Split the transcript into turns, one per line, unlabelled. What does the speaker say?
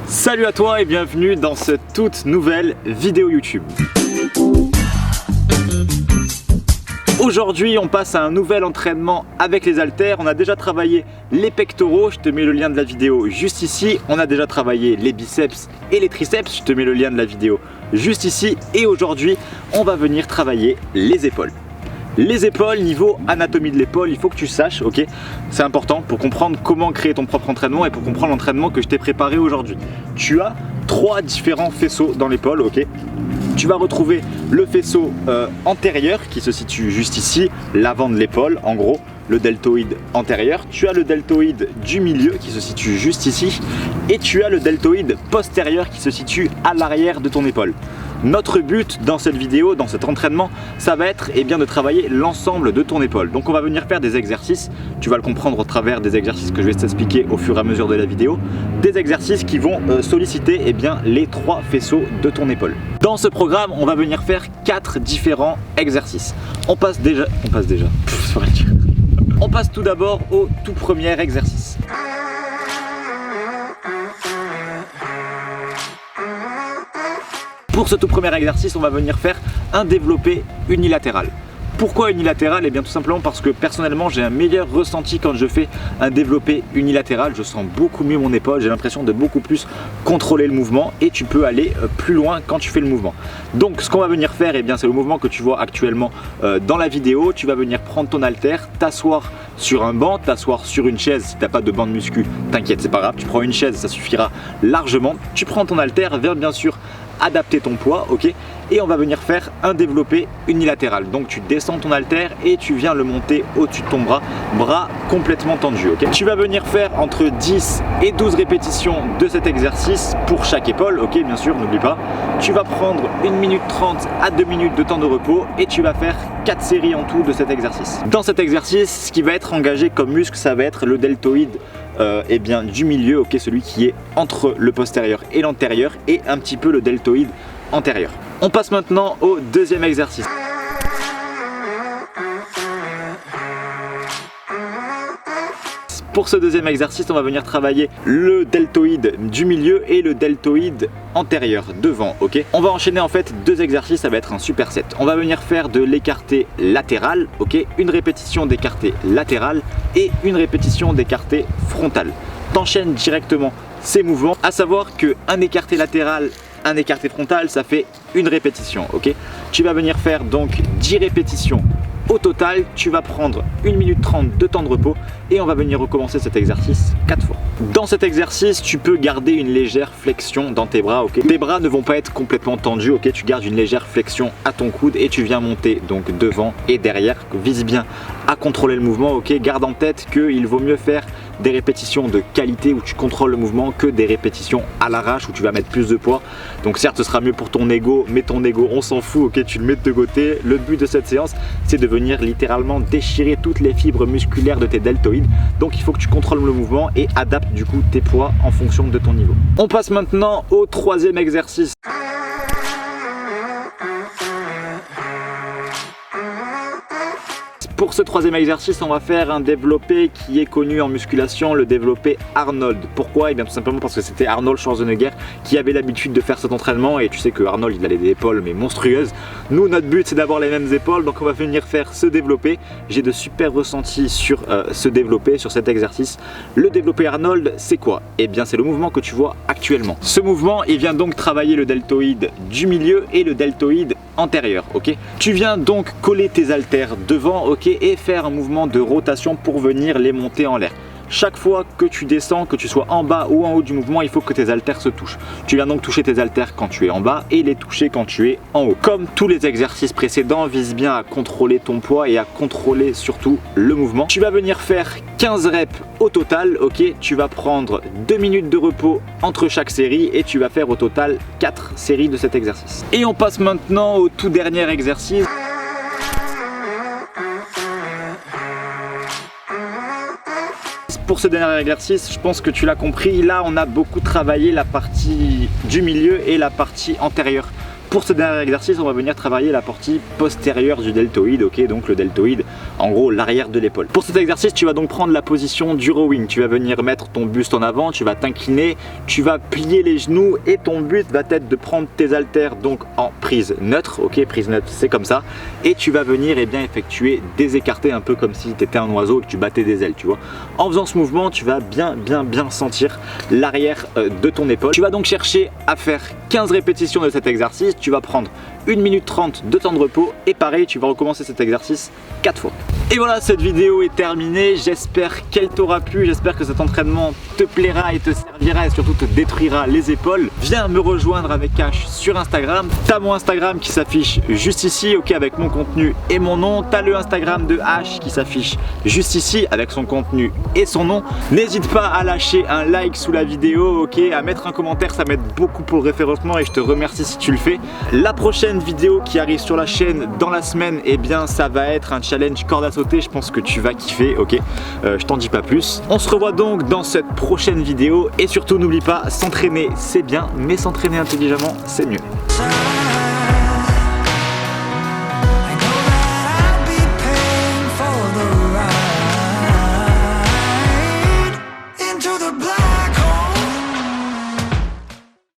Salut à toi et bienvenue dans cette toute nouvelle vidéo YouTube. Aujourd'hui, on passe à un nouvel entraînement avec les haltères. On a déjà travaillé les pectoraux, je te mets le lien de la vidéo juste ici. On a déjà travaillé les biceps et les triceps, je te mets le lien de la vidéo juste ici. Et aujourd'hui, on va venir travailler les épaules. Les épaules, niveau anatomie de l'épaule, il faut que tu saches, ok, c'est important pour comprendre comment créer ton propre entraînement et pour comprendre l'entraînement que je t'ai préparé aujourd'hui. Tu as 3 différents faisceaux dans l'épaule, ok. Tu vas retrouver le faisceau antérieur qui se situe juste ici, l'avant de l'épaule, en gros, le deltoïde antérieur. Tu as le deltoïde du milieu qui se situe juste ici et tu as le deltoïde postérieur qui se situe à l'arrière de ton épaule. Notre but dans cette vidéo, dans cet entraînement, ça va être de travailler l'ensemble de ton épaule. Donc on va venir faire des exercices, tu vas le comprendre au travers des exercices que je vais t'expliquer au fur et à mesure de la vidéo, des exercices qui vont solliciter les 3 faisceaux de ton épaule. Dans ce programme, on va venir faire 4 différents exercices. On passe tout d'abord au tout premier exercice. Pour ce tout premier exercice, on va venir faire un développé unilatéral. Pourquoi unilatéral? Eh bien tout simplement parce que personnellement j'ai un meilleur ressenti quand je fais un développé unilatéral. Je sens beaucoup mieux mon épaule, j'ai l'impression de beaucoup plus contrôler le mouvement et tu peux aller plus loin quand tu fais le mouvement. Donc ce qu'on va venir faire, c'est le mouvement que tu vois actuellement dans la vidéo. Tu vas venir prendre ton haltère, t'asseoir sur un banc, t'asseoir sur une chaise. Si tu n'as pas de banc de muscu, t'inquiète, c'est pas grave, tu prends une chaise, ça suffira largement. Tu prends ton haltère, viens bien sûr adapter ton poids, ok, et on va venir faire un développé unilatéral. Donc tu descends ton haltère et tu viens le monter au-dessus de ton bras complètement tendu, ok. Tu vas venir faire entre 10 et 12 répétitions de cet exercice pour chaque épaule, ok, bien sûr, n'oublie pas. Tu vas prendre 1 minute 30 à 2 minutes de temps de repos et tu vas faire 4 séries en tout de cet exercice. Dans cet exercice, ce qui va être engagé comme muscle, ça va être le deltoïde du milieu, ok, celui qui est entre le postérieur et l'antérieur, et un petit peu le deltoïde antérieur. On passe maintenant au deuxième exercice. Pour ce deuxième exercice, on va venir travailler le deltoïde du milieu et le deltoïde antérieur devant, ok. On va enchaîner en fait 2 exercices, ça va être un superset. On va venir faire de l'écarté latéral, ok, une répétition d'écarté latéral et une répétition d'écarté frontal. T'enchaînes directement ces mouvements, à savoir qu'un écarté latéral, un écarté frontal, ça fait une répétition, ok. Tu vas venir faire donc 10 répétitions. Au total, tu vas prendre 1 minute 30 de temps de repos et on va venir recommencer cet exercice 4 fois. Dans cet exercice, tu peux garder une légère flexion dans tes bras, ok. Tes bras ne vont pas être complètement tendus, ok. Tu gardes une légère flexion à ton coude et tu viens monter donc devant et derrière. Vise bien à contrôler le mouvement, ok. Garde en tête qu'il vaut mieux faire des répétitions de qualité où tu contrôles le mouvement que des répétitions à l'arrache où tu vas mettre plus de poids. Donc certes, ce sera mieux pour ton ego, mais ton ego, on s'en fout, ok. Tu le mets de côté. Le but de cette séance, c'est de venir littéralement déchirer toutes les fibres musculaires de tes deltoïdes. Donc il faut que tu contrôles le mouvement et adaptes du coup tes poids en fonction de ton niveau. On passe maintenant au troisième exercice. Pour ce troisième exercice, on va faire un développé qui est connu en musculation, le développé Arnold. Pourquoi? Tout simplement parce que c'était Arnold Schwarzenegger qui avait l'habitude de faire cet entraînement et tu sais que Arnold il a des épaules mais monstrueuses. Nous, notre but c'est d'avoir les mêmes épaules, donc on va venir faire ce développé. J'ai de super ressentis sur ce développé, sur cet exercice. Le développé Arnold, c'est quoi? C'est le mouvement que tu vois actuellement. Ce mouvement, il vient donc travailler le deltoïde du milieu et le deltoïde antérieur, ok. Tu viens donc coller tes haltères devant, ok, et faire un mouvement de rotation pour venir les monter en l'air. Chaque fois que tu descends, que tu sois en bas ou en haut du mouvement, il faut que tes haltères se touchent. Tu viens donc toucher tes haltères quand tu es en bas et les toucher quand tu es en haut. Comme tous les exercices précédents, vise bien à contrôler ton poids et à contrôler surtout le mouvement. Tu vas venir faire 15 reps au total, ok. Tu vas prendre 2 minutes de repos entre chaque série et tu vas faire au total 4 séries de cet exercice. Et on passe maintenant au tout dernier exercice. Pour ce dernier exercice, je pense que tu l'as compris, là on a beaucoup travaillé la partie du milieu et la partie antérieure Pour ce dernier exercice, on va venir travailler la partie postérieure du deltoïde, ok, donc le deltoïde, en gros l'arrière de l'épaule. Pour cet exercice, tu vas donc prendre la position du rowing, tu vas venir mettre ton buste en avant, tu vas t'incliner, tu vas plier les genoux et ton but va être de prendre tes haltères donc en prise neutre, ok, prise neutre c'est comme ça, et tu vas venir effectuer des écartés un peu comme si tu étais un oiseau et que tu battais des ailes, tu vois. En faisant ce mouvement, tu vas bien sentir l'arrière de ton épaule. Tu vas donc chercher à faire 15 répétitions de cet exercice. Tu vas prendre 1 minute 30 de temps de repos et pareil, tu vas recommencer cet exercice 4 fois. Et voilà, cette vidéo est terminée. J'espère qu'elle t'aura plu. J'espère que cet entraînement te plaira et te servira et surtout te détruira les épaules. Viens me rejoindre avec Ash sur Instagram. T'as mon Instagram qui s'affiche juste ici, ok, avec mon contenu et mon nom. T'as le Instagram de Ash qui s'affiche juste ici avec son contenu et son nom. N'hésite pas à lâcher un like sous la vidéo, ok, à mettre un commentaire, ça m'aide beaucoup pour le référencement et je te remercie si tu le fais. La prochaine vidéo qui arrive sur la chaîne dans la semaine, eh bien ça va être un challenge corde à sauter, je pense que tu vas kiffer, ok, je t'en dis pas plus. On se revoit donc dans cette prochaine vidéo et surtout n'oublie pas, s'entraîner c'est bien, mais s'entraîner intelligemment c'est mieux.